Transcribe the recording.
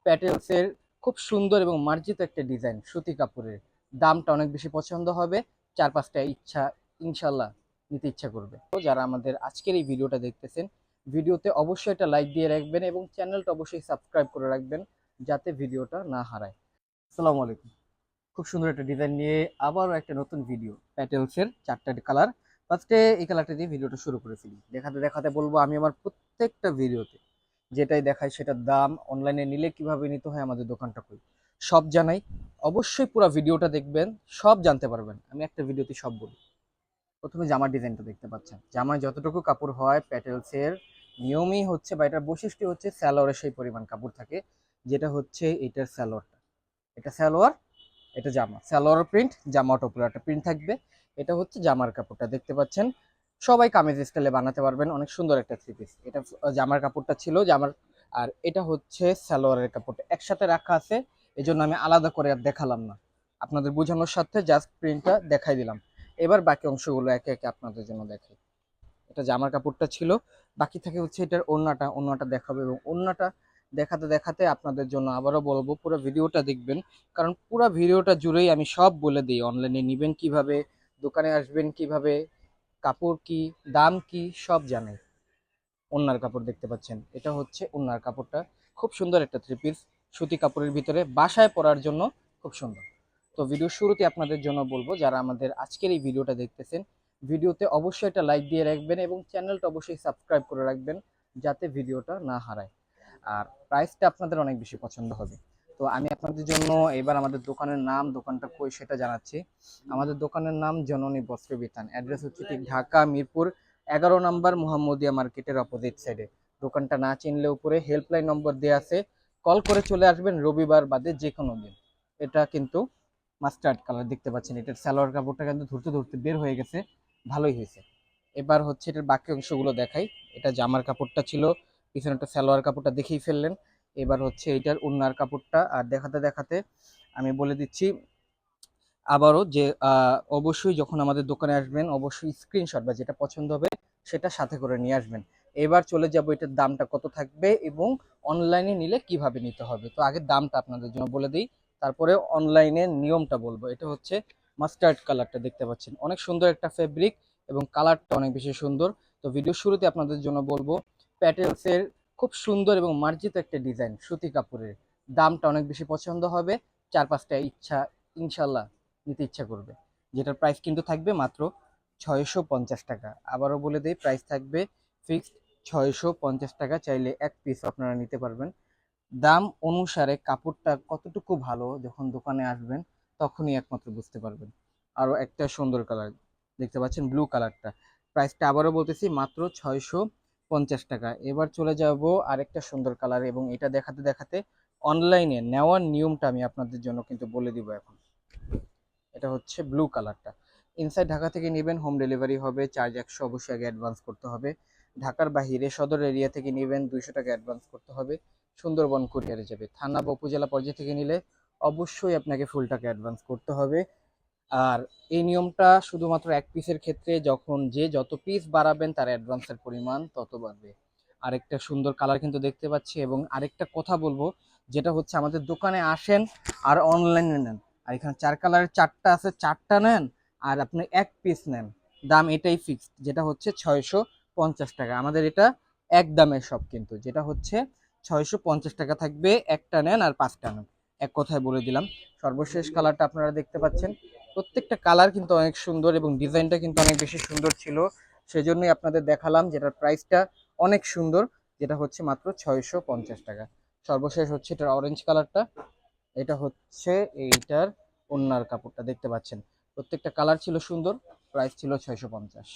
প্যাটেলসের খুব সুন্দর এবং মার্জিত একটা ডিজাইন সুতি কাপড়ের। দামটা অনেক বেশি পছন্দ হবে। 4-5টা ইচ্ছা ইনশাল্লাহ নিতে ইচ্ছা করবে। তো যারা আমাদের আজকের এই ভিডিওটা দেখতেছেন, ভিডিওতে অবশ্যই একটা লাইক দিয়ে রাখবেন এবং চ্যানেলটা অবশ্যই সাবস্ক্রাইব করে রাখবেন যাতে ভিডিওটা না হারায়। আসসালামু আলাইকুম। খুব সুন্দর একটা ডিজাইন নিয়ে আবারও একটা নতুন ভিডিও। প্যাটেলসের 4টা কালার। ফার্স্টে এই কালারটা দিয়ে ভিডিওটা শুরু করে ফেলি। দেখাতে দেখাতে বলবো আমি আমার প্রত্যেকটা ভিডিওতে যেটাই দেখাই সেটার দাম, অনলাইনে নিলে কিভাবে নিতে হয়, আমাদের দোকানটা কই, সব জানাই। অবশ্যই পুরো ভিডিওটা দেখবেন, সব জানতে পারবেন। আমি একটা ভিডিওতে সব বলি। প্রথমে জামার ডিজাইনটা দেখতে পাচ্ছেন। জামায় যতটুকু কাপড় হয় প্যাটেলসের নিয়মই হচ্ছে বা এটার বৈশিষ্ট্য হচ্ছে স্যালোয়ারের সেই পরিমাণ কাপড় থাকে, যেটা হচ্ছে এটার স্যালোয়ারটা। এটা স্যালোয়ার, এটা জামা। সালোয়ার প্রিন্ট, জামাটা উপরে একটা প্রিন্ট থাকবে। এটা হচ্ছে জামার কাপড়টা দেখতে পাচ্ছেন। সবাই কামিজ স্টাইলে বানাতে পারবেন। অনেক সুন্দর একটা থ্রি পিস। এটা জামার কাপড়টা ছিল জামার, আর এটা হচ্ছে সালোয়ারের কাপড়টা একসাথে রাখা আছে। এই জন্য আমি আলাদা করে আর দেখালাম না, আপনাদের বোঝানোর সাথে জাস্ট প্রিন্টটা দেখাই দিলাম। এবার বাকি অংশগুলো একে একে আপনাদের জন্য দেখাই। এটা জামার কাপড়টা ছিল। বাকি থাকে হচ্ছে এটার ওড়নাটা। ওড়নাটা দেখাবো এবং ওড়নাটা দেখাতে দেখাতে আপনাদের জন্য আবারও বলবো পুরো ভিডিওটা দেখবেন, কারণ পুরো ভিডিওটা জুড়েই আমি সব বলে দিই। অনলাইনে নেবেন কিভাবে, দোকানে আসবেন কিভাবে, কাপড় কি, দাম কি, সব জানাই। ওড়নার কাপড় দেখতে পাচ্ছেন, এটা হচ্ছে ওড়নার কাপড়টা। খুব সুন্দর একটা থ্রি পিস সুতি কাপড়ের ভিতরে, বাসায় পরার জন্য খুব সুন্দর। তো ভিডিওর শুরুতে আপনাদের জন্য বলবো, যারা আমাদের আজকের এই ভিডিওটা দেখতেছেন, ভিডিওতে অবশ্যই একটা লাইক দিয়ে রাখবেন এবং চ্যানেলটা অবশ্যই সাবস্ক্রাইব করে রাখবেন যাতে ভিডিওটা না হারায়। আর প্রাইসটা আপনাদের অনেক বেশি পছন্দ হবে। তো আমি আপনাদের জন্য এবার আমাদের দোকানের নাম, দোকানটা কই সেটা জানাচ্ছি। আমাদের দোকানের নাম জননী বস্ত্র বিতান। অ্যাড্রেস হচ্ছে ঠিক ঢাকা মিরপুর 11 নম্বর মোহাম্মদিয়া মার্কেটের অপোজিট সাইডে। দোকানটা না চিনলে উপরে হেল্পলাইন নম্বর দেওয়া আছে, কল করে চলে আসবেন রবিবার বাদে যে কোনো দিন। এটা কিন্তু মাস্টার্ড কালার দেখতে পাচ্ছেন। এটার সালোয়ার কাপড়টা কিন্তু ধরতে ধরতে বের হয়ে গেছে, ভালোই হয়েছে। এবার হচ্ছে এটার বাকি অংশগুলো দেখাই। এটা জামার কাপড়টা ছিল, পিছনেটা সালোয়ার কাপড়টা দেখেই ফেললেন। এবার হচ্ছে এটার ওড়নার কাপড়টা, আর দেখাতে দেখাতে আমি বলে দিচ্ছি আবারও যে অবশ্যই যখন আমাদের দোকানে আসবেন অবশ্যই স্ক্রিনশট বা যেটা পছন্দ হবে সেটা সাথে করে নিয়ে আসবেন। এবার চলে যাব এটার দামটা কত থাকবে এবং অনলাইনে নিলে কিভাবে নিতে হবে। তো আগে দামটা আপনাদের জন্য বলে দিই, তারপরে অনলাইনের নিয়মটা বলবো। এটা হচ্ছে মাস্টার্ড কালারটা দেখতে পাচ্ছেন, অনেক সুন্দর একটা ফেব্রিক এবং কালারটা অনেক বেশি সুন্দর। তো ভিডিও শুরুতে আপনাদের জন্য বলবো, প্যাটেলসের খুব সুন্দর এবং মার্জিত একটা ডিজাইন সুতি কাপড়ের। দামটা অনেক বেশি পছন্দ হবে। 4-5টা ইচ্ছা ইনশাল্লাহ নিতে ইচ্ছা করবে। যেটার প্রাইস কিন্তু থাকবে মাত্র 650 টাকা। আবারও বলে দিই, প্রাইস থাকবে ফিক্সড 650 টাকা। চাইলে এক পিস আপনারা নিতে পারবেন। দাম অনুসারে কাপড়টা কতটুকু ভালো যখন দোকানে আসবেন তখনই একমাত্র বুঝতে পারবেন। আরও একটা সুন্দর কালার দেখতে পাচ্ছেন, ব্লু কালারটা। প্রাইসটা আবারও বলতেছি মাত্র 650 টাকা। এবার চলে যাব আরেকটা সুন্দর কালার, এবং এটা দেখাতে দেখাতে অনলাইনে নেওয়ার নিয়মটা আমি আপনাদের জন্য কিন্তু বলে দিব এখন। এটা হচ্ছে ব্লু কালারটা। ইনসাইড ঢাকা থেকে নেবেন, হোম ডেলিভারি হবে। চার্জ 100 অবশ্যই আগে অ্যাডভান্স করতে হবে। ঢাকার বাহিরে সদর এরিয়া থেকে নেবেন 200 টাকা অ্যাডভান্স করতে হবে। সুন্দরবন কুরিয়ারে যাবে। থানা বা উপজেলা পর্যায়ে থেকে নিলে অবশ্যই আপনাকে ফুল টাকা অ্যাডভান্স করতে হবে। আর এই নিয়মটা শুধুমাত্র এক পিসের ক্ষেত্রে, যখন যে যত পিস বাড়াবেন তার অ্যাডভান্সের পরিমাণ তত বাড়বে। আরেকটা সুন্দর কালার কিন্তু দেখতে পাচ্ছি, এবং আরেকটা কথা বলবো, যেটা হচ্ছে আমাদের দোকানে আসেন আর অনলাইনে নেন, আর এখানে 4 কালারের 4টা আছে, 4টা নেন আর আপনি এক পিস নেন, দাম এটাই ফিক্সড, যেটা হচ্ছে 650 টাকা। আমাদের এটা এক দামের সব কিন্তু, যেটা হচ্ছে 650 টাকা থাকবে। একটা নেন আর 5টা নেন, এক কথায় বলে দিলাম। সর্বশেষ কালারটা আপনারা দেখতে পাচ্ছেন। প্রত্যেকটা কালার কিন্তু অনেক সুন্দর এবং ডিজাইনটা কিন্তু অনেক বেশি সুন্দর ছিল, সেজন্যই আপনাদের দেখালাম, যেটার প্রাইসটা অনেক সুন্দর, যেটা হচ্ছে মাত্র 650 টাকা। সর্বশেষ হচ্ছে এটার অরেঞ্জ কালারটা। এটা হচ্ছে এইটার ওড়নার কাপড়টা দেখতে পাচ্ছেন। প্রত্যেকটা কালার ছিল সুন্দর, প্রাইস ছিল 650।